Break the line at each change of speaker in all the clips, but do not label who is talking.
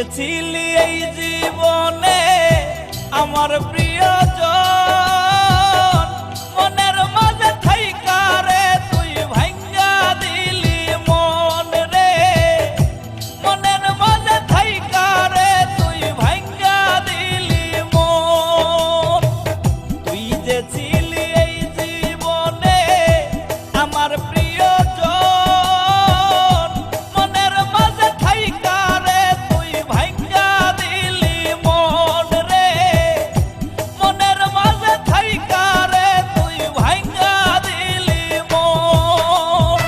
ছিলি এই জীবনে আমার প্রিয়জন, মনের মাঝে থাইকা রে তুই ভাঙ্গা দিলি মন রে, মনের মাঝে থাইকা রে তুই ভাঙ্গা দিলি মন। তুই যে ছিলি এই জীবনে আমার প্রিয়জন, মনের মাঝে থাইকা রে তুই ভাঙ্গা দিলি মন রে, মনের মাঝে থাইকা রে তুই ভাঙ্গা দিলি মন।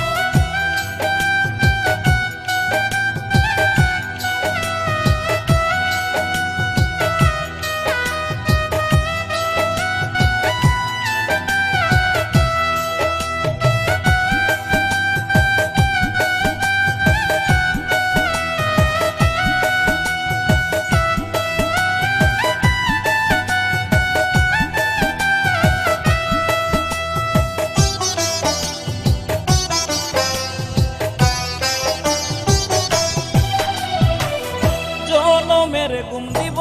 জনমের ঘুম দিব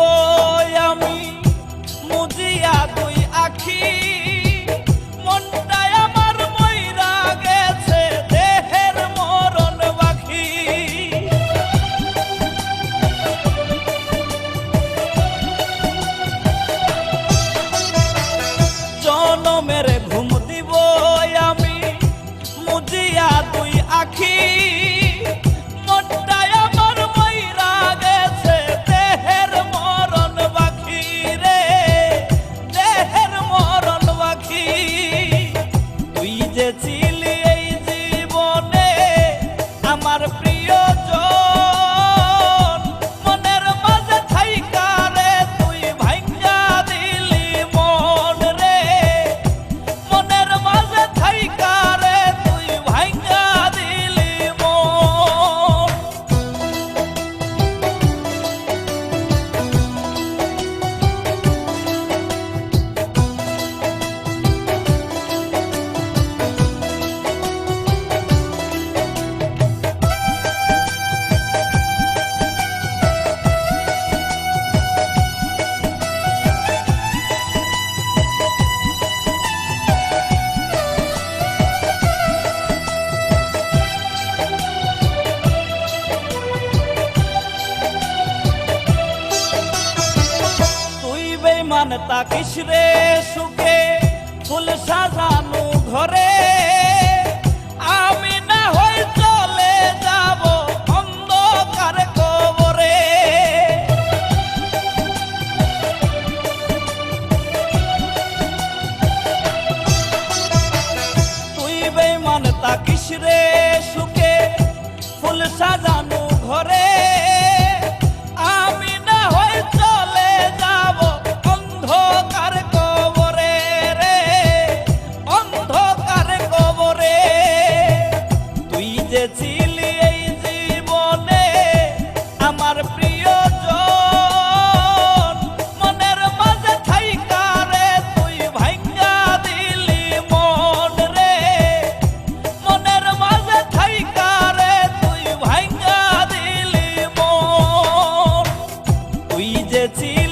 আমি মুজিয়া দুই আখি, মনটাই আমার মইরা গেছে দেহের মরণ বাকি। জনমের ঘুম দিব আমি মুজিয়া দুই আখি, মনটাই আমার মইরা গেছে দেহের মরণ বাকি রে, দেহের মরণ বাকি। তুই যে ছিলি এই জীবনে আমার প্রিয়জন, মনের মাঝে থাইকা রে তুই ভাঙ্গা দিলি মন রে, মনের মাঝে থাইকা রে তুই ভাঙ্গা দিলি মন। তুই বেঈমান তাকিস রে সুখে ফুল সাজানো ঘরে, আমি না হই চলে যাব অন্ধকার কবরে। তুই বেঈমান তাকিস রে সুখে ফুল সাজানো ঘরে, আমি না হই চলে যাব অন্ধকার কবরে রে, অন্ধকার কবরে। তুই যে ছিলি এই জীবনে আমার প্রিয়জন, মনের মাঝে থাইকা রে তুই ভাঙ্গা দিলি মন রে, মনের মাঝে থাইকা রে তুই ভাঙ্গা দিলি মন। তুই যে ছিলি